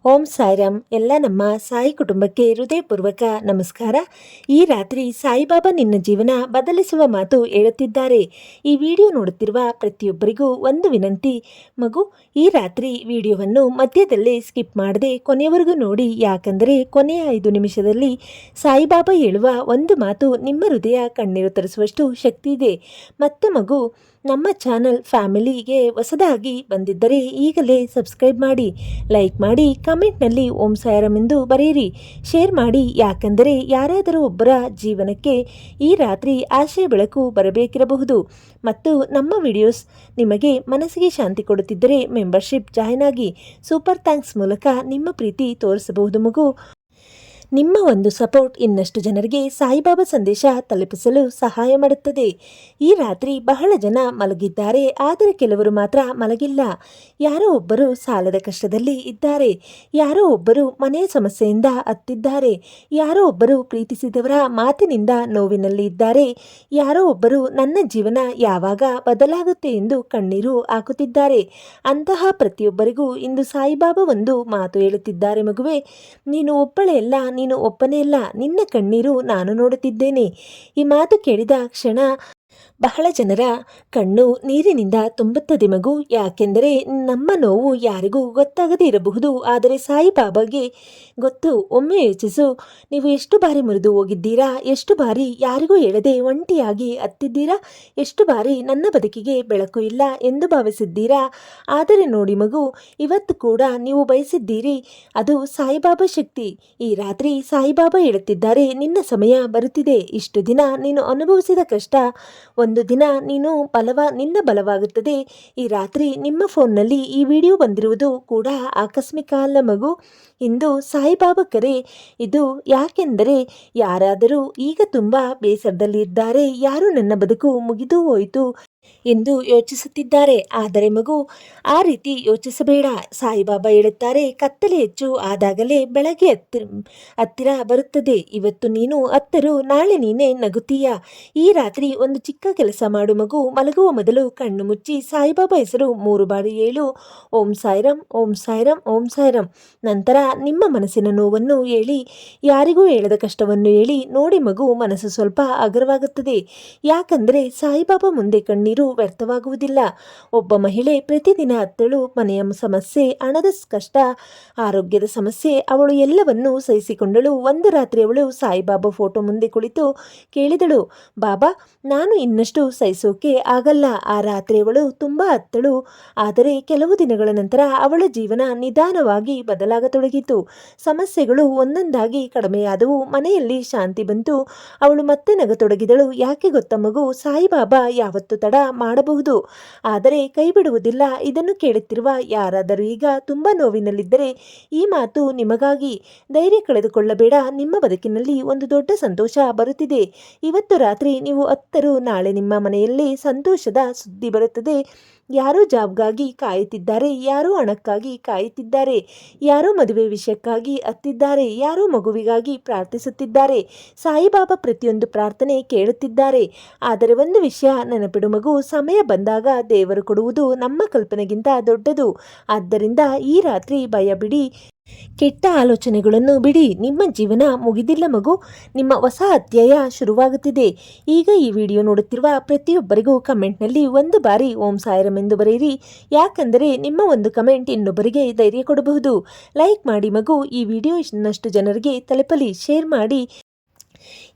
ಓಂ ಸಾಯಿರಾಮ್. ಎಲ್ಲ ನಮ್ಮ ಸಾಯಿ ಕುಟುಂಬಕ್ಕೆ ಹೃದಯಪೂರ್ವಕ ನಮಸ್ಕಾರ. ಈ ರಾತ್ರಿ ಸಾಯಿಬಾಬಾ ನಿನ್ನ ಜೀವನ ಬದಲಿಸುವ ಮಾತು ಹೇಳುತ್ತಿದ್ದಾರೆ. ಈ ವಿಡಿಯೋ ನೋಡುತ್ತಿರುವ ಪ್ರತಿಯೊಬ್ಬರಿಗೂ ಒಂದು ವಿನಂತಿ, ಮಗು ಈ ರಾತ್ರಿ ವಿಡಿಯೋವನ್ನು ಮಧ್ಯದಲ್ಲೇ ಸ್ಕಿಪ್ ಮಾಡದೆ ಕೊನೆಯವರೆಗೂ ನೋಡಿ. ಯಾಕಂದರೆ ಕೊನೆಯ 5 ನಿಮಿಷದಲ್ಲಿ ಸಾಯಿಬಾಬಾ ಹೇಳುವ ಒಂದು ಮಾತು ನಿಮ್ಮ ಹೃದಯ ಕಣ್ಣೀರು ತರಿಸುವಷ್ಟು ಶಕ್ತಿ ಇದೆ. ಮತ್ತು ಮಗು, ನಮ್ಮ ಚಾನಲ್ ಫ್ಯಾಮಿಲಿಗೆ ಹೊಸದಾಗಿ ಬಂದಿದ್ದರೆ ಈಗಲೇ ಸಬ್ಸ್ಕ್ರೈಬ್ ಮಾಡಿ, ಲೈಕ್ ಮಾಡಿ, ಕಮೆಂಟ್ನಲ್ಲಿ ಓಂ ಸಾಯಿರಾಮ್ ಎಂದು ಬರೆಯಿರಿ, ಶೇರ್ ಮಾಡಿ. ಯಾಕಂದರೆ ಯಾರಾದರೂ ಒಬ್ಬರ ಜೀವನಕ್ಕೆ ಈ ರಾತ್ರಿ ಆಶಯ ಬೆಳಕು ಬರಬೇಕಿರಬಹುದು. ಮತ್ತು ನಮ್ಮ ವಿಡಿಯೋಸ್ ನಿಮಗೆ ಮನಸ್ಸಿಗೆ ಶಾಂತಿ ಕೊಡುತ್ತಿದ್ದರೆ ಮೆಂಬರ್ಶಿಪ್ ಜಾಯ್ನ್ ಆಗಿ ಸೂಪರ್ ಥ್ಯಾಂಕ್ಸ್ ಮೂಲಕ ನಿಮ್ಮ ಪ್ರೀತಿ ತೋರಿಸಬಹುದು. ಮಗು, ನಿಮ್ಮ ಒಂದು ಸಪೋರ್ಟ್ ಇನ್ನಷ್ಟು ಜನರಿಗೆ ಸಾಯಿಬಾಬಾ ಸಂದೇಶ ತಲುಪಿಸಲು ಸಹಾಯ ಮಾಡುತ್ತದೆ. ಈ ರಾತ್ರಿ ಬಹಳ ಜನ ಮಲಗಿದ್ದಾರೆ, ಆದರೆ ಕೆಲವರು ಮಾತ್ರ ಮಲಗಿಲ್ಲ. ಯಾರೋ ಒಬ್ಬರು ಸಾಲದ ಕಷ್ಟದಲ್ಲಿ ಇದ್ದಾರೆ, ಯಾರೋ ಒಬ್ಬರು ಮನೆಯ ಸಮಸ್ಯೆಯಿಂದ ಅತ್ತಿದ್ದಾರೆ, ಯಾರೋ ಒಬ್ಬರು ಪ್ರೀತಿಸಿದವರ ಮಾತಿನಿಂದ ನೋವಿನಲ್ಲಿ ಇದ್ದಾರೆ, ಯಾರೋ ಒಬ್ಬರು ನನ್ನ ಜೀವನ ಯಾವಾಗ ಬದಲಾಗುತ್ತೆ ಎಂದು ಕಣ್ಣೀರು ಹಾಕುತ್ತಿದ್ದಾರೆ. ಅಂತಹ ಪ್ರತಿಯೊಬ್ಬರಿಗೂ ಇಂದು ಸಾಯಿಬಾಬಾ ಒಂದು ಮಾತು ಹೇಳುತ್ತಿದ್ದಾರೆ. ಮಗುವೆ, ನೀನು ಒಬ್ಬಳೇ ಅಲ್ಲ, ನೀನು ಒಬ್ಬನೇ ಅಲ್ಲ, ನಿನ್ನ ಕಣ್ಣೀರು ನಾನು ನೋಡುತ್ತಿದ್ದೇನೆ. ಈ ಮಾತು ಕೇಳಿದ ಕ್ಷಣ ಬಹಳ ಜನರ ಕಣ್ಣು ನೀರಿನಿಂದ ತುಂಬುತ್ತದೆ. ಮಗು, ಯಾಕೆಂದರೆ ನಮ್ಮ ನೋವು ಯಾರಿಗೂ ಗೊತ್ತಾಗದೇ ಇರಬಹುದು, ಆದರೆ ಸಾಯಿಬಾಬಾಗೆ ಗೊತ್ತು. ಒಮ್ಮೆ ಯೋಚಿಸು, ನೀವು ಎಷ್ಟು ಬಾರಿ ಮುರಿದು ಹೋಗಿದ್ದೀರಾ, ಎಷ್ಟು ಬಾರಿ ಯಾರಿಗೂ ಹೇಳದೆ ಒಂಟಿಯಾಗಿ ಹತ್ತಿದ್ದೀರಾ, ಎಷ್ಟು ಬಾರಿ ನನ್ನ ಬದುಕಿಗೆ ಬೆಳಕು ಇಲ್ಲ ಎಂದು ಭಾವಿಸಿದ್ದೀರಾ. ಆದರೆ ನೋಡಿ ಮಗು, ಇವತ್ತು ಕೂಡ ನೀವು ಬಯಸಿದ್ದೀರಿ, ಅದು ಸಾಯಿಬಾಬಾ ಶಕ್ತಿ. ಈ ರಾತ್ರಿ ಸಾಯಿಬಾಬಾ ಹೇಳುತ್ತಿದ್ದಾರೆ, ನಿನ್ನ ಸಮಯ ಬರುತ್ತಿದೆ. ಇಷ್ಟು ದಿನ ನೀನು ಅನುಭವಿಸಿದ ಕಷ್ಟ ಒಂದು ದಿನ ನಿನ್ನ ಬಲವಾಗುತ್ತದೆ. ಈ ರಾತ್ರಿ ನಿಮ್ಮ ಫೋನ್ನಲ್ಲಿ ಈ ವಿಡಿಯೋ ಬಂದಿರುವುದು ಕೂಡ ಆಕಸ್ಮಿಕ ಅಲ್ಲ ಮಗು, ಇಂದು ಸಾಯಿಬಾಬಾ ಕರೆ. ಇದು ಯಾಕೆಂದರೆ ಯಾರಾದರೂ ಈಗ ತುಂಬ ಬೇಸರದಲ್ಲಿ ಇದ್ದಾರೆ, ಯಾರು ನನ್ನ ಬದುಕು ಮುಗಿದು ಹೋಯಿತು ಎಂದು ಯೋಚಿಸುತ್ತಿದ್ದಾರೆ. ಆದರೆ ಮಗು, ಆ ರೀತಿ ಯೋಚಿಸಬೇಡ. ಸಾಯಿಬಾಬಾ ಹೇಳುತ್ತಾರೆ, ಕತ್ತಲೆ ಹೆಚ್ಚು ಆದಾಗಲೇ ಬೆಳಗ್ಗೆ ಹತ್ತಿರ ಬರುತ್ತದೆ. ಇವತ್ತು ನೀನು ಅತ್ತರು, ನಾಳೆ ನೀನೇ ನಗುತ್ತೀಯ. ಈ ರಾತ್ರಿ ಒಂದು ಚಿಕ್ಕ ಕೆಲಸ ಮಾಡು ಮಗು. ಮಲಗುವ ಮೊದಲು ಕಣ್ಣು ಮುಚ್ಚಿ ಸಾಯಿಬಾಬಾ ಹೆಸರು 3 ಬಾರಿ ಹೇಳು, ಓಂ ಸಾಯಿರಾಮ್, ಓಂ ಸಾಯಿರಾಮ್, ಓಂ ಸಾಯಿರಾಮ್. ನಂತರ ನಿಮ್ಮ ಮನಸ್ಸಿನ ನೋವನ್ನು ಹೇಳಿ, ಯಾರಿಗೂ ಹೇಳದ ಕಷ್ಟವನ್ನು ಹೇಳಿ ನೋಡಿ ಮಗು. ಮನಸ್ಸು ಸ್ವಲ್ಪ ಅಗರವಾಗುತ್ತದೆ. ಯಾಕಂದರೆ ಸಾಯಿಬಾಬಾ ಮುಂದೆ ಕಣ್ಣೀರು ವ್ಯರ್ಥವಾಗುವುದಿಲ್ಲ. ಒಬ್ಬ ಮಹಿಳೆ ಪ್ರತಿದಿನ ಅತ್ತಳು, ಮನೆಯ ಸಮಸ್ಯೆ, ಹಣದ ಕಷ್ಟ, ಆರೋಗ್ಯದ ಸಮಸ್ಯೆ, ಅವಳು ಎಲ್ಲವನ್ನೂ ಸಹಿಸಿಕೊಂಡಳು. ಒಂದು ರಾತ್ರಿ ಅವಳು ಸಾಯಿಬಾಬಾ ಫೋಟೋ ಮುಂದೆ ಕುಳಿತು ಕೇಳಿದಳು, ಬಾಬಾ, ನಾನು ಇನ್ನಷ್ಟು ಸಹಿಸೋಕೆ ಆಗಲ್ಲ. ಆ ರಾತ್ರಿ ಅವಳು ತುಂಬ ಅತ್ತಳು. ಆದರೆ ಕೆಲವು ದಿನಗಳ ನಂತರ ಅವಳ ಜೀವನ ನಿಧಾನವಾಗಿ ಬದಲಾಗತೊಡಗಿತು. ಸಮಸ್ಯೆಗಳು ಒಂದೊಂದಾಗಿ ಕಡಿಮೆಯಾದವು, ಮನೆಯಲ್ಲಿ ಶಾಂತಿ ಬಂತು. ಅವಳು ಮತ್ತೆ ನಗತೊಡಗಿದಳು. ಯಾಕೆ ಗೊತ್ತಾ ಮಗು, ಸಾಯಿಬಾಬಾ ಯಾವತ್ತು ತಡ ಮಾಡಬಹುದು, ಆದರೆ ಕೈ ಬಿಡುವುದಿಲ್ಲ. ಇದನ್ನು ಕೇಳುತ್ತಿರುವ ಯಾರಾದರೂ ಈಗ ತುಂಬ ನೋವಿನಲ್ಲಿದ್ದರೆ ಈ ಮಾತು ನಿಮಗಾಗಿ. ಧೈರ್ಯ ಕಳೆದುಕೊಳ್ಳಬೇಡ, ನಿಮ್ಮ ಬದುಕಿನಲ್ಲಿ ಒಂದು ದೊಡ್ಡ ಸಂತೋಷ ಬರುತ್ತಿದೆ. ಇವತ್ತು ರಾತ್ರಿ ನೀವು ಅತ್ತರು, ನಾಳೆ ನಿಮ್ಮ ಮನೆಯಲ್ಲಿ ಸಂತೋಷದ ಸುದ್ದಿ ಬರುತ್ತದೆ. ಯಾರೋ ಜಾಬ್ಗಾಗಿ ಕಾಯುತ್ತಿದ್ದಾರೆ, ಯಾರೋ ಹಣಕ್ಕಾಗಿ ಕಾಯುತ್ತಿದ್ದಾರೆ, ಯಾರೋ ಮದುವೆ ವಿಷಯಕ್ಕಾಗಿ ಅತ್ತಿದ್ದಾರೆ, ಯಾರೋ ಮಗುವಿಗಾಗಿ ಪ್ರಾರ್ಥಿಸುತ್ತಿದ್ದಾರೆ. ಸಾಯಿಬಾಬಾ ಪ್ರತಿಯೊಂದು ಪ್ರಾರ್ಥನೆ ಕೇಳುತ್ತಿದ್ದಾರೆ. ಆದರೆ ಒಂದು ವಿಷಯ ನೆನಪಿಡು ಮಗು, ಸಮಯ ಬಂದಾಗ ದೇವರು ಕೊಡುವುದು ನಮ್ಮ ಕಲ್ಪನೆಗಿಂತ ದೊಡ್ಡದು. ಆದ್ದರಿಂದ ಈ ರಾತ್ರಿ ಭಯ ಬಿಡಿ, ಕೆಟ್ಟ ಆಲೋಚನೆಗಳನ್ನು ಬಿಡಿ. ನಿಮ್ಮ ಜೀವನ ಮುಗಿದಿಲ್ಲ ಮಗು, ನಿಮ್ಮ ಹೊಸ ಅಧ್ಯಾಯ ಶುರುವಾಗುತ್ತಿದೆ. ಈಗ ಈ ವಿಡಿಯೋ ನೋಡುತ್ತಿರುವ ಪ್ರತಿಯೊಬ್ಬರಿಗೂ ಕಮೆಂಟ್ನಲ್ಲಿ 1 ಬಾರಿ ಓಂ ಸಾಯಿರಾಮ್ ಎಂದು ಬರೆಯಿರಿ. ಯಾಕಂದರೆ ನಿಮ್ಮ ಒಂದು ಕಮೆಂಟ್ ಇನ್ನೊಬ್ಬರಿಗೆ ಧೈರ್ಯ ಕೊಡಬಹುದು. ಲೈಕ್ ಮಾಡಿ ಮಗು, ಈ ವಿಡಿಯೋ ಇನ್ನಷ್ಟು ಜನರಿಗೆ ತಲುಪಲಿ, ಶೇರ್ ಮಾಡಿ.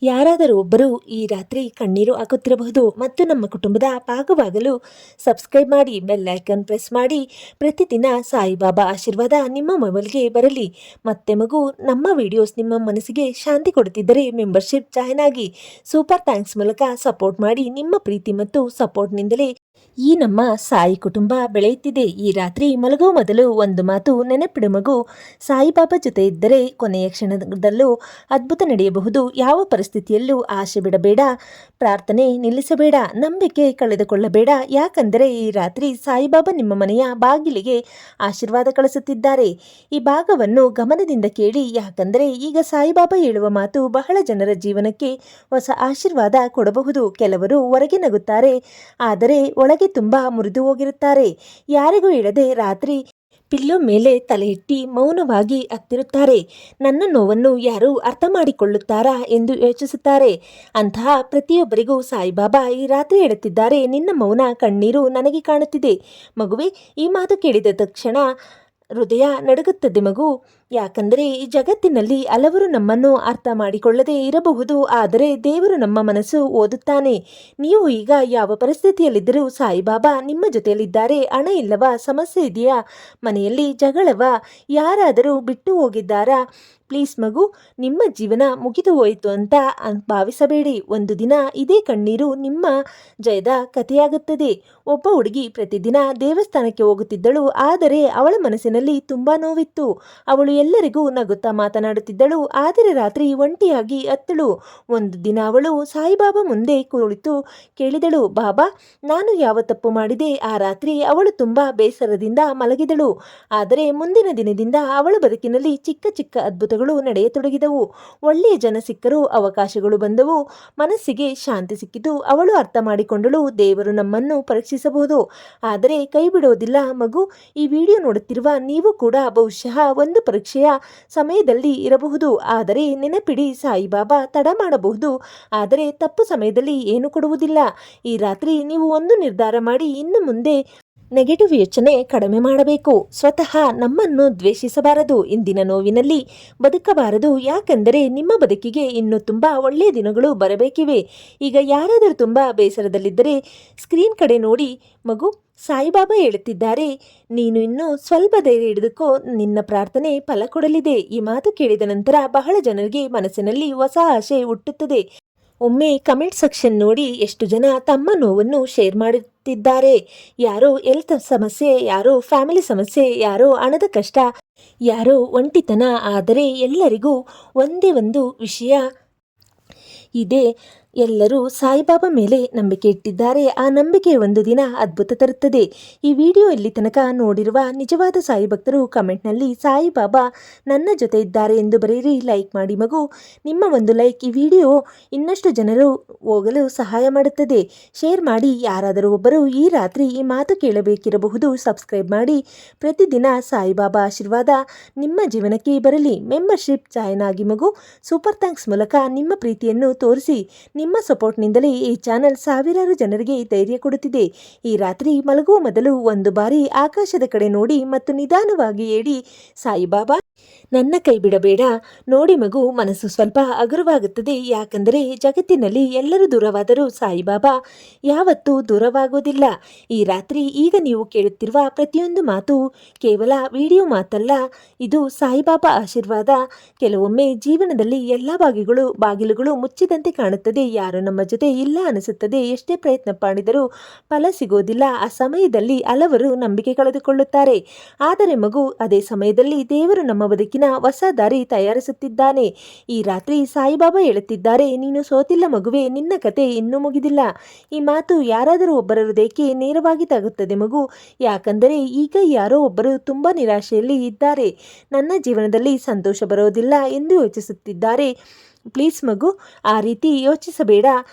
ಯಾರಾದರೂ ಒಬ್ಬರು ಈ ರಾತ್ರಿ ಕಣ್ಣೀರು ಹಾಕುತ್ತಿರಬಹುದು. ಮತ್ತು ನಮ್ಮ ಕುಟುಂಬದ ಭಾಗವಾಗಲು ಸಬ್ಸ್ಕ್ರೈಬ್ ಮಾಡಿ, ಬೆಲ್ ಐಕಾನ್ ಪ್ರೆಸ್ ಮಾಡಿ. ಪ್ರತಿದಿನ ಸಾಯಿಬಾಬಾ ಆಶೀರ್ವಾದ ನಿಮ್ಮ ಮೊಬೈಲ್ಗೆ ಬರಲಿ. ಮತ್ತೆ ಮಗು, ನಮ್ಮ ವಿಡಿಯೋಸ್ ನಿಮ್ಮ ಮನಸ್ಸಿಗೆ ಶಾಂತಿ ಕೊಡುತ್ತಿದ್ದರೆ ಮೆಂಬರ್ಶಿಪ್ ಜಾಯ್ನ್ ಆಗಿ ಸೂಪರ್ ಥ್ಯಾಂಕ್ಸ್ ಮೂಲಕ ಸಪೋರ್ಟ್ ಮಾಡಿ. ನಿಮ್ಮ ಪ್ರೀತಿ ಮತ್ತು ಸಪೋರ್ಟ್ನಿಂದಲೇ ಈ ನಮ್ಮ ಸಾಯಿ ಕುಟುಂಬ ಬೆಳೆಯುತ್ತಿದೆ. ಈ ರಾತ್ರಿ ಮಲಗುವ ಮೊದಲು ಒಂದು ಮಾತು ನೆನಪಿಡು ಮಗು, ಸಾಯಿಬಾಬಾ ಜೊತೆ ಇದ್ದರೆ ಕೊನೆಯ ಕ್ಷಣದಲ್ಲೂ ಅದ್ಭುತ ನಡೆಯಬಹುದು. ಯಾವ ಪರಿಸ್ಥಿತಿಯಲ್ಲೂ ಆಸೆ ಬಿಡಬೇಡ, ಪ್ರಾರ್ಥನೆ ನಿಲ್ಲಿಸಬೇಡ, ನಂಬಿಕೆ ಕಳೆದುಕೊಳ್ಳಬೇಡ. ಯಾಕಂದರೆ ಈ ರಾತ್ರಿ ಸಾಯಿಬಾಬಾ ನಿಮ್ಮ ಮನೆಯ ಬಾಗಿಲಿಗೆ ಆಶೀರ್ವಾದ ಕಳಿಸುತ್ತಿದ್ದಾರೆ. ಈ ಭಾಗವನ್ನು ಗಮನದಿಂದ ಕೇಳಿ, ಯಾಕಂದರೆ ಈಗ ಸಾಯಿಬಾಬಾ ಹೇಳುವ ಮಾತು ಬಹಳ ಜನರ ಜೀವನಕ್ಕೆ ಹೊಸ ಆಶೀರ್ವಾದ ಕೊಡಬಹುದು. ಕೆಲವರು ಹೊರಗೆ ನಗುತ್ತಾರೆ, ಆದರೆ ಒಳಗೆ ತುಂಬ ಮುರಿದು ಹೋಗಿರುತ್ತಾರೆ. ಯಾರಿಗೂ ಹೇಳದೆ ರಾತ್ರಿ ಪಿಲ್ಲೋ ಮೇಲೆ ತಲೆ ಇಟ್ಟು ಮೌನವಾಗಿ ಅತ್ತಿರುತ್ತಾರೆ. ನನ್ನ ನೋವನ್ನು ಯಾರು ಅರ್ಥ ಮಾಡಿಕೊಳ್ಳುತ್ತಾರಾ ಎಂದು ಯೋಚಿಸುತ್ತಾರೆ. ಅಂತಹ ಪ್ರತಿಯೊಬ್ಬರಿಗೂ ಸಾಯಿಬಾಬಾ ಈ ರಾತ್ರಿ ಹೇಳುತ್ತಿದ್ದಾರೆ, ನಿನ್ನ ಮೌನ ಕಣ್ಣೀರು ನನಗೆ ಕಾಣುತ್ತಿದೆ ಮಗುವೆ. ಈ ಮಾತು ಕೇಳಿದ ತಕ್ಷಣ ಹೃದಯ ನಡುಗುತ್ತದೆ ಮಗು. ಯಾಕಂದರೆ ಈ ಜಗತ್ತಿನಲ್ಲಿ ಹಲವರು ನಮ್ಮನ್ನು ಅರ್ಥ ಮಾಡಿಕೊಳ್ಳದೆ ಇರಬಹುದು, ಆದರೆ ದೇವರು ನಮ್ಮ ಮನಸ್ಸು ಓದುತ್ತಾನೆ. ನೀವು ಈಗ ಯಾವ ಪರಿಸ್ಥಿತಿಯಲ್ಲಿದ್ದರೂ ಸಾಯಿಬಾಬಾ ನಿಮ್ಮ ಜೊತೆಯಲ್ಲಿದ್ದಾರೆ. ಹಣ ಇಲ್ಲವಾ? ಸಮಸ್ಯೆ ಇದೆಯಾ? ಮನೆಯಲ್ಲಿ ಜಗಳವಾ? ಯಾರಾದರೂ ಬಿಟ್ಟು ಹೋಗಿದ್ದಾರಾ? ಪ್ಲೀಸ್ ಮಗು, ನಿಮ್ಮ ಜೀವನ ಮುಗಿದು ಹೋಯಿತು ಅಂತ ಭಾವಿಸಬೇಡಿ. ಒಂದು ದಿನ ಇದೇ ಕಣ್ಣೀರು ನಿಮ್ಮ ಜಯದ ಕಥೆಯಾಗುತ್ತದೆ. ಒಬ್ಬ ಹುಡುಗಿ ಪ್ರತಿದಿನ ದೇವಸ್ಥಾನಕ್ಕೆ ಹೋಗುತ್ತಿದ್ದಳು, ಆದರೆ ಅವಳ ಮನಸ್ಸಿನಲ್ಲಿ ತುಂಬ ನೋವಿತ್ತು. ಅವಳು ಎಲ್ಲರಿಗೂ ನಗುತ್ತಾ ಮಾತನಾಡುತ್ತಿದ್ದಳು, ಆದರೆ ರಾತ್ರಿ ಒಂಟಿಯಾಗಿ ಅತ್ತಳು. ಒಂದು ದಿನ ಅವಳು ಸಾಯಿಬಾಬಾ ಮುಂದೆ ಕುಳಿತು ಕೇಳಿದಳು, ಬಾಬಾ, ನಾನು ಯಾವ ತಪ್ಪು ಮಾಡಿದೆ? ಆ ರಾತ್ರಿ ಅವಳು ತುಂಬ ಬೇಸರದಿಂದ ಮಲಗಿದಳು. ಆದರೆ ಮುಂದಿನ ದಿನದಿಂದ ಅವಳ ಬದುಕಿನಲ್ಲಿ ಚಿಕ್ಕ ಚಿಕ್ಕ ಅದ್ಭುತಗಳು ನಡೆಯತೊಡಗಿದವು. ಒಳ್ಳೆಯ ಜನ ಸಿಕ್ಕರು, ಅವಕಾಶಗಳು ಬಂದವು, ಮನಸ್ಸಿಗೆ ಶಾಂತಿ ಸಿಕ್ಕಿತು. ಅವಳು ಅರ್ಥ ಮಾಡಿಕೊಂಡಳು, ದೇವರು ನಮ್ಮನ್ನು ಪರೀಕ್ಷಿಸಬಹುದು, ಆದರೆ ಕೈ ಬಿಡೋದಿಲ್ಲ ಮಗು. ಈ ವಿಡಿಯೋ ನೋಡುತ್ತಿರುವ ನೀವು ಕೂಡ ಬಹುಶಃ ಒಂದು ಪರೀಕ್ಷೆಯ ಸಮಯದಲ್ಲಿ ಇರಬಹುದು. ಆದರೆ ನೆನಪಿಡಿ, ಸಾಯಿಬಾಬಾ ತಡ ಮಾಡಬಹುದು, ಆದರೆ ತಪ್ಪು ಸಮಯದಲ್ಲಿ ಏನು ಕೊಡುವುದಿಲ್ಲ. ಈ ರಾತ್ರಿ ನೀವು ಒಂದು ನಿರ್ಧಾರ ಮಾಡಿ, ಇನ್ನು ಮುಂದೆ ನೆಗೆಟಿವ್ ಯೋಚನೆ ಕಡಿಮೆ ಮಾಡಬೇಕು. ಸ್ವತಃ ನಮ್ಮನ್ನು ದ್ವೇಷಿಸಬಾರದು. ಇಂದಿನ ನೋವಿನಲ್ಲಿ ಬದುಕಬಾರದು. ಯಾಕೆಂದರೆ ನಿಮ್ಮ ಬದುಕಿಗೆ ಇನ್ನೂ ತುಂಬ ಒಳ್ಳೆಯ ದಿನಗಳು ಬರಬೇಕಿವೆ. ಈಗ ಯಾರಾದರೂ ತುಂಬ ಬೇಸರದಲ್ಲಿದ್ದರೆ ಸ್ಕ್ರೀನ್ ಕಡೆ ನೋಡಿ ಮಗು. ಸಾಯಿಬಾಬಾ ಹೇಳುತ್ತಿದ್ದಾರೆ, ನೀನು ಇನ್ನೂ ಸ್ವಲ್ಪ ಧೈರ್ಯ ಹಿಡಿದುಕೋ, ನಿನ್ನ ಪ್ರಾರ್ಥನೆ ಫಲ ಕೊಡಲಿದೆ. ಈ ಮಾತು ಕೇಳಿದ ನಂತರ ಬಹಳ ಜನರಿಗೆ ಮನಸ್ಸಿನಲ್ಲಿ ಹೊಸ ಆಶೆ ಹುಟ್ಟುತ್ತದೆ. ಒಮ್ಮೆ ಕಮೆಂಟ್ ಸೆಕ್ಷನ್ ನೋಡಿ, ಎಷ್ಟು ಜನ ತಮ್ಮ ನೋವನ್ನು ಶೇರ್ ಮಾಡುತ್ತಿದ್ದಾರೆ. ಯಾರೋ ಹೆಲ್ತ್ ಸಮಸ್ಯೆ, ಯಾರೋ ಫ್ಯಾಮಿಲಿ ಸಮಸ್ಯೆ, ಯಾರೋ ಹಣದ ಕಷ್ಟ, ಯಾರೋ ಒಂಟಿತನ. ಆದರೆ ಎಲ್ಲರಿಗೂ ಒಂದೇ ಒಂದು ವಿಷಯ ಇದೆ, ಎಲ್ಲರೂ ಸಾಯಿಬಾಬಾ ಮೇಲೆ ನಂಬಿಕೆ ಇಟ್ಟಿದ್ದಾರೆ. ಆ ನಂಬಿಕೆ ಒಂದು ದಿನ ಅದ್ಭುತ ತರುತ್ತದೆ. ಈ ವಿಡಿಯೋ ಇಲ್ಲಿ ತನಕ ನೋಡಿರುವ ನಿಜವಾದ ಸಾಯಿ ಭಕ್ತರು ಕಮೆಂಟ್ನಲ್ಲಿ ಸಾಯಿಬಾಬಾ ನನ್ನ ಜೊತೆ ಇದ್ದಾರೆ ಎಂದು ಬರೆಯಿರಿ. ಲೈಕ್ ಮಾಡಿ ಮಗು. ನಿಮ್ಮ ಒಂದು ಲೈಕ್ ಈ ವಿಡಿಯೋ ಇನ್ನಷ್ಟು ಜನರು ಹೋಗಲು ಸಹಾಯ ಮಾಡುತ್ತದೆ. ಶೇರ್ ಮಾಡಿ. ಯಾರಾದರೂ ಒಬ್ಬರು ಈ ರಾತ್ರಿ ಈ ಮಾತು ಕೇಳಬೇಕಿರಬಹುದು. ಸಬ್ಸ್ಕ್ರೈಬ್ ಮಾಡಿ. ಪ್ರತಿದಿನ ಸಾಯಿಬಾಬಾ ಆಶೀರ್ವಾದ ನಿಮ್ಮ ಜೀವನಕ್ಕೆ ಬರಲಿ. ಮೆಂಬರ್ಶಿಪ್ ಜಾಯ್ನ್ ಆಗಿ ಮಗು. ಸೂಪರ್ ಥ್ಯಾಂಕ್ಸ್ ಮೂಲಕ ನಿಮ್ಮ ಪ್ರೀತಿಯನ್ನು ತೋರಿಸಿ. ನಿಮ್ಮ ಸಪೋರ್ಟ್ನಿಂದಲೇ ಈ ಚಾನಲ್ ಸಾವಿರಾರು ಜನರಿಗೆ ಧೈರ್ಯ ಕೊಡುತ್ತಿದೆ. ಈ ರಾತ್ರಿ ಮಲಗುವ ಮೊದಲು ಒಂದು ಬಾರಿ ಆಕಾಶದ ಕಡೆ ನೋಡಿ ಮತ್ತು ನಿಧಾನವಾಗಿ ಹೇಳಿ, ಸಾಯಿಬಾಬಾ ನನ್ನ ಕೈ ಬಿಡಬೇಡ. ನೋಡಿ ಮಗು, ಮನಸ್ಸು ಸ್ವಲ್ಪ ಹಗುರವಾಗುತ್ತದೆ. ಯಾಕಂದರೆ ಜಗತ್ತಿನಲ್ಲಿ ಎಲ್ಲರೂ ದೂರವಾದರೂ ಸಾಯಿಬಾಬಾ ಯಾವತ್ತೂ ದೂರವಾಗೋದಿಲ್ಲ. ಈ ರಾತ್ರಿ ಈಗ ನೀವು ಕೇಳುತ್ತಿರುವ ಪ್ರತಿಯೊಂದು ಮಾತು ಕೇವಲ ವಿಡಿಯೋ ಮಾತಲ್ಲ, ಇದು ಸಾಯಿಬಾಬಾ ಆಶೀರ್ವಾದ. ಕೆಲವೊಮ್ಮೆ ಜೀವನದಲ್ಲಿ ಎಲ್ಲ ಬಾಗಿಲುಗಳು ಮುಚ್ಚಿದಂತೆ ಕಾಣುತ್ತದೆ. ಯಾರು ನಮ್ಮ ಜೊತೆ ಇಲ್ಲ ಅನಿಸುತ್ತದೆ. ಎಷ್ಟೇ ಪ್ರಯತ್ನ ಮಾಡಿದರೂ ಫಲ ಸಿಗೋದಿಲ್ಲ. ಆ ಸಮಯದಲ್ಲಿ ಹಲವರು ನಂಬಿಕೆ ಕಳೆದುಕೊಳ್ಳುತ್ತಾರೆ. ಆದರೆ ಮಗು, ಅದೇ ಸಮಯದಲ್ಲಿ ದೇವರು ನಮ್ಮ ಬದುಕಿನ ಹೊಸ ದಾರಿ ತಯಾರಿಸುತ್ತಿದ್ದಾನೆ. ಈ ರಾತ್ರಿ ಸಾಯಿಬಾಬಾ ಹೇಳುತ್ತಿದ್ದಾರೆ, ನೀನು ಸೋತಿಲ್ಲ ಮಗುವೆ, ನಿನ್ನ ಕತೆ ಇನ್ನೂ ಮುಗಿದಿಲ್ಲ. ಈ ಮಾತು ಯಾರಾದರೂ ಒಬ್ಬರ ಹೃದಯಕ್ಕೆ ನೇರವಾಗಿ ತಾಗುತ್ತದೆ ಮಗು. ಯಾಕಂದರೆ ಈಗ ಯಾರೋ ಒಬ್ಬರು ತುಂಬ ನಿರಾಶೆಯಲ್ಲಿ ಇದ್ದಾರೆ. ನನ್ನ ಜೀವನದಲ್ಲಿ ಸಂತೋಷ ಬರೋದಿಲ್ಲ ಎಂದು ಯೋಚಿಸುತ್ತಿದ್ದಾರೆ. ಪ್ಲೀಸ್ ಮಗು, ಆ ರೀತಿ ಯೋಚಿಸಬೇಡ.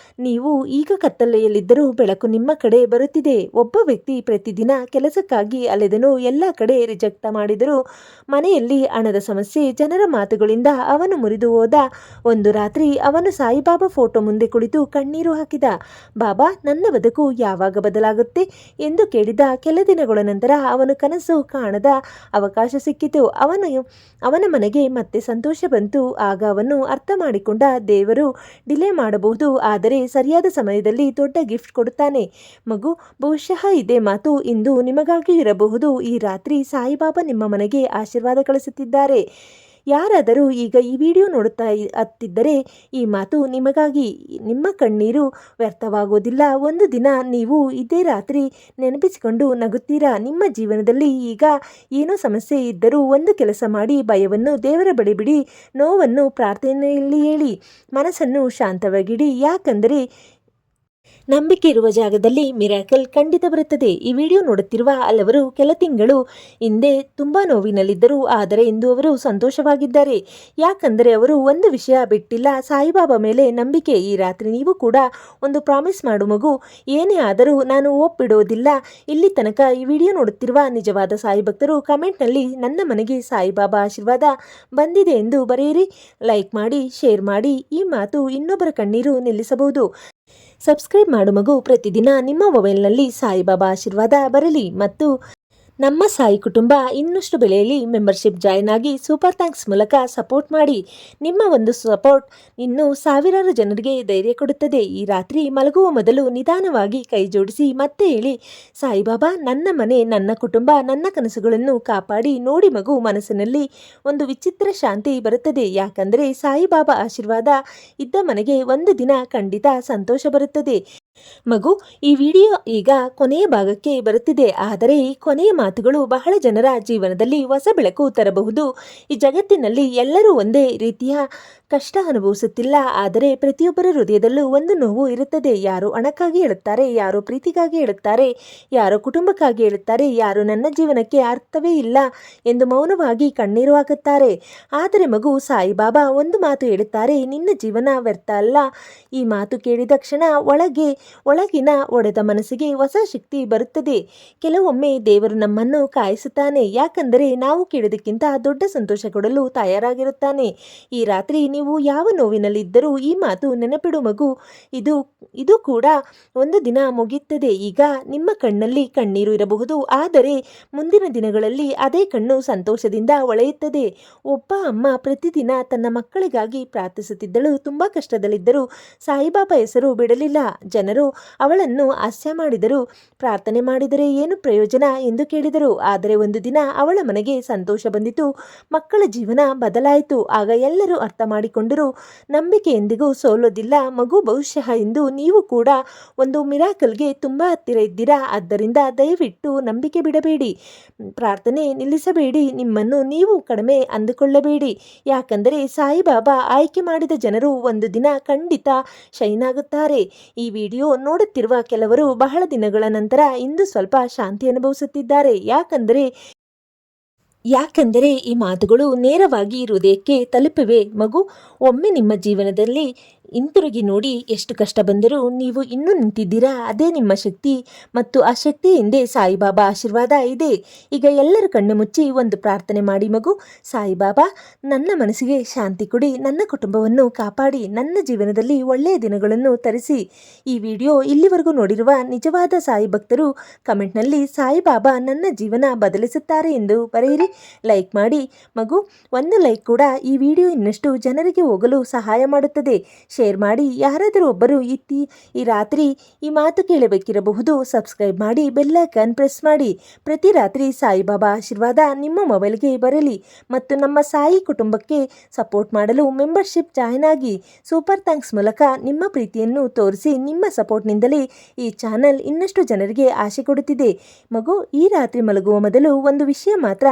ನೀವು ಈಗ ಕತ್ತಲೆಯಲ್ಲಿದ್ದರೂ ಬೆಳಕು ನಿಮ್ಮ ಕಡೆ ಬರುತ್ತಿದೆ. ಒಬ್ಬ ವ್ಯಕ್ತಿ ಪ್ರತಿದಿನ ಕೆಲಸಕ್ಕಾಗಿ ಅಲೆದನು, ಎಲ್ಲ ಕಡೆ ರಿಜೆಕ್ಟ್ ಮಾಡಿದರು. ಮನೆಯಲ್ಲಿ ಹಣದ ಸಮಸ್ಯೆ, ಜನರ ಮಾತುಗಳಿಂದ ಅವನು ಮುರಿದು ಹೋದ. ಒಂದು ರಾತ್ರಿ ಅವನು ಸಾಯಿಬಾಬಾ ಫೋಟೋ ಮುಂದೆ ಕುಳಿತು ಕಣ್ಣೀರು ಹಾಕಿದ. ಬಾಬಾ, ನನ್ನ ಬದುಕು ಯಾವಾಗ ಬದಲಾಗುತ್ತೆ ಎಂದು ಕೇಳಿದ. ಕೆಲ ದಿನಗಳ ನಂತರ ಅವನು ಕನಸು ಕಾಣದ ಅವಕಾಶ ಸಿಕ್ಕಿತು. ಅವನ ಮನೆಗೆ ಮತ್ತೆ ಸಂತೋಷ ಬಂತು. ಆಗ ಅವನು ಅರ್ಥ ಮಾಡಿಕೊಂಡ, ದೇವರು ಡಿಲೇ ಮಾಡಬಹುದು, ಆದರೆ ಸರಿಯಾದ ಸಮಯದಲ್ಲಿ ದೊಡ್ಡ ಗಿಫ್ಟ್ ಕೊಡುತ್ತಾನೆ. ಮಗು, ಬಹುಶಃ ಇದೇ ಮಾತು ಇಂದು ನಿಮಗಾಗಿ ಇರಬಹುದು. ಈ ರಾತ್ರಿ ಸಾಯಿಬಾಬಾ ನಿಮ್ಮ ಮನೆಗೆ ಆಶೀರ್ವಾದ ಕಳಿಸುತ್ತಿದ್ದಾರೆ. ಯಾರಾದರೂ ಈಗ ಈ ವಿಡಿಯೋ ನೋಡುತ್ತಾ ಹತ್ತಿದ್ದರೆ ಈ ಮಾತು ನಿಮಗಾಗಿ. ನಿಮ್ಮ ಕಣ್ಣೀರು ವ್ಯರ್ಥವಾಗೋದಿಲ್ಲ. ಒಂದು ದಿನ ನೀವು ಇದೇ ರಾತ್ರಿ ನೆನಪಿಸಿಕೊಂಡು ನಗುತ್ತೀರಾ. ನಿಮ್ಮ ಜೀವನದಲ್ಲಿ ಈಗ ಏನೋ ಸಮಸ್ಯೆ ಇದ್ದರೂ ಒಂದು ಕೆಲಸ ಮಾಡಿ, ಭಯವನ್ನು ದೇವರ ಬಳಿ ಬಿಡಿ, ನೋವನ್ನು ಪ್ರಾರ್ಥನೆಯಲ್ಲಿ ಹೇಳಿ, ಮನಸ್ಸನ್ನು ಶಾಂತವಾಗಿಡಿ. ಯಾಕಂದರೆ ನಂಬಿಕೆ ಇರುವ ಜಾಗದಲ್ಲಿ ಮಿರಾಕಲ್ ಖಂಡಿತ ಬರುತ್ತದೆ. ಈ ವಿಡಿಯೋ ನೋಡುತ್ತಿರುವ ಹಲವರು ಕೆಲ ತಿಂಗಳು ಹಿಂದೆ ತುಂಬಾ ನೋವಿನಲ್ಲಿದ್ದರು, ಆದರೆ ಇಂದು ಅವರು ಸಂತೋಷವಾಗಿದ್ದಾರೆ. ಯಾಕಂದರೆ ಅವರು ಒಂದು ವಿಷಯ ಬಿಟ್ಟಿಲ್ಲ, ಸಾಯಿಬಾಬಾ ಮೇಲೆ ನಂಬಿಕೆ. ಈ ರಾತ್ರಿ ನೀವು ಕೂಡ ಒಂದು ಪ್ರಾಮಿಸ್ ಮಾಡು ಮಗು, ಏನೇ ಆದರೂ ನಾನು ಹೋಪ್ ಬಿಡೋದಿಲ್ಲ. ಇಲ್ಲಿ ತನಕ ಈ ವಿಡಿಯೋ ನೋಡುತ್ತಿರುವ ನಿಜವಾದ ಸಾಯಿ ಭಕ್ತರು ಕಮೆಂಟ್ನಲ್ಲಿ ನನ್ನ ಮನೆಗೆ ಸಾಯಿಬಾಬಾ ಆಶೀರ್ವಾದ ಬಂದಿದೆ ಎಂದು ಬರೆಯಿರಿ. ಲೈಕ್ ಮಾಡಿ, ಶೇರ್ ಮಾಡಿ. ಈ ಮಾತು ಇನ್ನೊಬ್ಬರ ಕಣ್ಣೀರು ನಿಲ್ಲಿಸಬಹುದು. ಸಬ್ಸ್ಕ್ರೈಬ್ ಮಾಡು ಮಗು. ಪ್ರತಿದಿನ ನಿಮ್ಮ ಮೊಬೈಲ್ನಲ್ಲಿ ಸಾಯಿಬಾಬಾ ಆಶೀರ್ವಾದ ಬರಲಿ ಮತ್ತು ನಮ್ಮ ಸಾಯಿ ಕುಟುಂಬ ಇನ್ನಷ್ಟು ಬೆಳೆಯಲಿ. ಮೆಂಬರ್ಶಿಪ್ ಜಾಯ್ನ್ ಆಗಿ ಸೂಪರ್ ಥ್ಯಾಂಕ್ಸ್ ಮೂಲಕ ಸಪೋರ್ಟ್ ಮಾಡಿ. ನಿಮ್ಮ ಒಂದು ಸಪೋರ್ಟ್ ಇನ್ನು ಸಾವಿರಾರು ಜನರಿಗೆ ಧೈರ್ಯ ಕೊಡುತ್ತದೆ. ಈ ರಾತ್ರಿ ಮಲಗುವ ಮೊದಲು ನಿಧಾನವಾಗಿ ಕೈ ಜೋಡಿಸಿ ಮತ್ತೆ ಹೇಳಿ, ಸಾಯಿಬಾಬಾ ನನ್ನ ಮನೆ, ನನ್ನ ಕುಟುಂಬ, ನನ್ನ ಕನಸುಗಳನ್ನು ಕಾಪಾಡಿ. ನೋಡಿ ಮಗು, ಮನಸ್ಸಿನಲ್ಲಿ ಒಂದು ವಿಚಿತ್ರ ಶಾಂತಿ ಬರುತ್ತದೆ. ಯಾಕಂದರೆ ಸಾಯಿಬಾಬಾ ಆಶೀರ್ವಾದ ಇದ್ದ ಮನೆಗೆ ಒಂದು ದಿನ ಖಂಡಿತ ಸಂತೋಷ ಬರುತ್ತದೆ. ಮಗು, ಈ ವಿಡಿಯೋ ಈಗ ಕೊನೆಯ ಭಾಗಕ್ಕೆ ಬರುತ್ತಿದೆ, ಆದರೆ ಈ ಕೊನೆಯ ಮಾತುಗಳು ಬಹಳ ಜನರ ಜೀವನದಲ್ಲಿ ಹೊಸ ಬೆಳಕು ತರಬಹುದು. ಈ ಜಗತ್ತಿನಲ್ಲಿ ಎಲ್ಲರೂ ಒಂದೇ ರೀತಿಯ ಕಷ್ಟ ಅನುಭವಿಸುತ್ತಿಲ್ಲ, ಆದರೆ ಪ್ರತಿಯೊಬ್ಬರ ಹೃದಯದಲ್ಲೂ ಒಂದು ನೋವು ಇರುತ್ತದೆ. ಯಾರು ಹಣಕ್ಕಾಗಿ ಹೇಳುತ್ತಾರೆ, ಯಾರು ಪ್ರೀತಿಗಾಗಿ ಹೇಳುತ್ತಾರೆ, ಯಾರು ಕುಟುಂಬಕ್ಕಾಗಿ ಹೇಳುತ್ತಾರೆ, ಯಾರು ನನ್ನ ಜೀವನಕ್ಕೆ ಅರ್ಥವೇ ಇಲ್ಲ ಎಂದು ಮೌನವಾಗಿ ಕಣ್ಣೀರು ಹಾಕುತ್ತಾರೆ. ಆದರೆ ಮಗು, ಸಾಯಿಬಾಬಾ ಒಂದು ಮಾತು ಹೇಳುತ್ತಾರೆ, ನಿನ್ನ ಜೀವನ ವ್ಯರ್ಥ ಅಲ್ಲ. ಈ ಮಾತು ಕೇಳಿದ ಕ್ಷಣ ಒಳಗಿನ ಒಡೆದ ಮನಸ್ಸಿಗೆ ಹೊಸ ಶಕ್ತಿ ಬರುತ್ತದೆ. ಕೆಲವೊಮ್ಮೆ ದೇವರು ನಮ್ಮನ್ನು ಕಾಯಿಸುತ್ತಾನೆ, ಯಾಕಂದರೆ ನಾವು ಕೇಳಿದಕ್ಕಿಂತ ದೊಡ್ಡ ಸಂತೋಷ ಕೊಡಲು ತಯಾರಾಗಿರುತ್ತಾನೆ. ಈ ರಾತ್ರಿ ನೀವು ಯಾವ ನೋವಿನಲ್ಲಿದ್ದರೂ ಈ ಮಾತು ನೆನಪಿಡು ಮಗು, ಇದು ಕೂಡ ಒಂದು ದಿನ ಮುಗಿಯುತ್ತದೆ. ಈಗ ನಿಮ್ಮ ಕಣ್ಣಲ್ಲಿ ಕಣ್ಣೀರು ಇರಬಹುದು, ಆದರೆ ಮುಂದಿನ ದಿನಗಳಲ್ಲಿ ಅದೇ ಕಣ್ಣು ಸಂತೋಷದಿಂದ ಹೊಳೆಯುತ್ತದೆ. ಒಬ್ಬ ಅಮ್ಮ ಪ್ರತಿದಿನ ತನ್ನ ಮಕ್ಕಳಿಗಾಗಿ ಪ್ರಾರ್ಥಿಸುತ್ತಿದ್ದಳು. ತುಂಬಾ ಕಷ್ಟದಲ್ಲಿದ್ದರು. ಸಾಯಿಬಾಬಾ ಹೆಸರು ಬಿಡಲಿಲ್ಲ. ಜನರು ಅವಳನ್ನು ಹಾಸ್ಯ ಮಾಡಿದರು. ಪ್ರಾರ್ಥನೆ ಮಾಡಿದರೆ ಏನು ಪ್ರಯೋಜನ ಎಂದು ಕೇಳಿದರು. ಆದರೆ ಒಂದು ದಿನ ಅವಳ ಮನೆಗೆ ಸಂತೋಷ ಬಂದಿತು. ಮಕ್ಕಳ ಜೀವನ ಬದಲಾಯಿತು. ಆಗ ಎಲ್ಲರೂ ಅರ್ಥ ಮಾಡಿಕೊಂಡರು, ನಂಬಿಕೆ ಎಂದಿಗೂ ಸೋಲೋದಿಲ್ಲ. ಮಗು, ಬಹುಶಃ ಇಂದು ನೀವು ಕೂಡ ಒಂದು ಮಿರಾಕಲ್ಗೆ ತುಂಬ ಹತ್ತಿರ ಇದ್ದೀರಾ. ಆದ್ದರಿಂದ ದಯವಿಟ್ಟು ನಂಬಿಕೆ ಬಿಡಬೇಡಿ, ಪ್ರಾರ್ಥನೆ ನಿಲ್ಲಿಸಬೇಡಿ, ನಿಮ್ಮನ್ನು ನೀವು ಕಡಿಮೆ ಅಂದುಕೊಳ್ಳಬೇಡಿ. ಯಾಕಂದರೆ ಸಾಯಿಬಾಬಾ ಆಯ್ಕೆ ಮಾಡಿದ ಜನರು ಒಂದು ದಿನ ಖಂಡಿತ ಶೈನ್ ಆಗುತ್ತಾರೆ. ಈ ವಿಡಿಯೋ ನೋಡುತ್ತಿರುವ ಕೆಲವರು ಬಹಳ ದಿನಗಳ ನಂತರ ಇಂದು ಸ್ವಲ್ಪ ಶಾಂತಿ ಅನುಭವಿಸುತ್ತಿದ್ದಾರೆ. ಯಾಕಂದರೆ ಈ ಮಾತುಗಳು ನೇರವಾಗಿ ಹೃದಯಕ್ಕೆ ತಲುಪಿವೆ. ಮಗು, ಒಮ್ಮೆ ನಿಮ್ಮ ಜೀವನದಲ್ಲಿ ಹಿಂತಿರುಗಿ ನೋಡಿ. ಎಷ್ಟು ಕಷ್ಟ ಬಂದರೂ ನೀವು ಇನ್ನೂ ನಿಂತಿದ್ದೀರಾ. ಅದೇ ನಿಮ್ಮ ಶಕ್ತಿ, ಮತ್ತು ಆ ಶಕ್ತಿ ಹಿಂದೆ ಸಾಯಿಬಾಬಾ ಆಶೀರ್ವಾದ ಇದೆ. ಈಗ ಎಲ್ಲರ ಕಣ್ಣು ಮುಚ್ಚಿ ಒಂದು ಪ್ರಾರ್ಥನೆ ಮಾಡಿ ಮಗು. ಸಾಯಿಬಾಬಾ, ನನ್ನ ಮನಸ್ಸಿಗೆ ಶಾಂತಿ ಕೊಡಿ, ನನ್ನ ಕುಟುಂಬವನ್ನು ಕಾಪಾಡಿ, ನನ್ನ ಜೀವನದಲ್ಲಿ ಒಳ್ಳೆಯ ದಿನಗಳನ್ನು ತರಿಸಿ. ಈ ವಿಡಿಯೋ ಇಲ್ಲಿವರೆಗೂ ನೋಡಿರುವ ನಿಜವಾದ ಸಾಯಿ ಭಕ್ತರು ಕಮೆಂಟ್ನಲ್ಲಿ ಸಾಯಿಬಾಬಾ ನನ್ನ ಜೀವನ ಬದಲಿಸುತ್ತಾರೆ ಎಂದು ಬರೆಯಿರಿ. ಲೈಕ್ ಮಾಡಿ ಮಗು. ಒಂದು ಲೈಕ್ ಕೂಡ ಈ ವಿಡಿಯೋ ಇನ್ನಷ್ಟು ಜನರಿಗೆ ಹೋಗಲು ಸಹಾಯ ಮಾಡುತ್ತದೆ. ಶೇರ್ ಮಾಡಿ. ಯಾರಾದರೂ ಒಬ್ಬರು ಈ ರಾತ್ರಿ ಈ ಮಾತು ಕೇಳಬೇಕಿರಬಹುದು. ಸಬ್ಸ್ಕ್ರೈಬ್ ಮಾಡಿ, ಬೆಲ್ ಐಕಾನ್ ಪ್ರೆಸ್ ಮಾಡಿ. ಪ್ರತಿ ರಾತ್ರಿ ಸಾಯಿಬಾಬಾ ಆಶೀರ್ವಾದ ನಿಮ್ಮ ಮೊಬೈಲ್ಗೆ ಬರಲಿ ಮತ್ತು ನಮ್ಮ ಸಾಯಿ ಕುಟುಂಬಕ್ಕೆ ಸಪೋರ್ಟ್ ಮಾಡಲು ಮೆಂಬರ್ಶಿಪ್ ಜಾಯ್ನ್ ಆಗಿ. ಸೂಪರ್ ಥ್ಯಾಂಕ್ಸ್ ಮೂಲಕ ನಿಮ್ಮ ಪ್ರೀತಿಯನ್ನು ತೋರಿಸಿ. ನಿಮ್ಮ ಸಪೋರ್ಟ್ನಿಂದಲೇ ಈ ಚಾನಲ್ ಇನ್ನಷ್ಟು ಜನರಿಗೆ ಆಶೆ ಕೊಡುತ್ತಿದೆ. ಮಗು, ಈ ರಾತ್ರಿ ಮಲಗುವ ಮೊದಲು ಒಂದು ವಿಷಯ ಮಾತ್ರ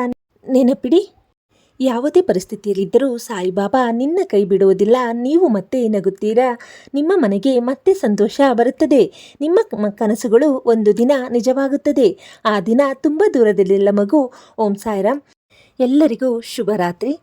ನೆನಪಿಡಿ, ಯಾವುದೇ ಪರಿಸ್ಥಿತಿಯಲ್ಲಿದ್ದರೂ ಸಾಯಿಬಾಬಾ ನಿನ್ನ ಕೈ ಬಿಡುವುದಿಲ್ಲ. ನೀವು ಮತ್ತೆ ನಗುತ್ತೀರಾ. ನಿಮ್ಮ ಮನೆಗೆ ಮತ್ತೆ ಸಂತೋಷ ಬರುತ್ತದೆ. ನಿಮ್ಮ ಕನಸುಗಳು ಒಂದು ದಿನ ನಿಜವಾಗುತ್ತದೆ. ಆ ದಿನ ತುಂಬ ದೂರದಲ್ಲಿಲ್ಲ ಮಗು. ಓಂ ಸಾಯಿರಾಮ್. ಎಲ್ಲರಿಗೂ ಶುಭರಾತ್ರಿ.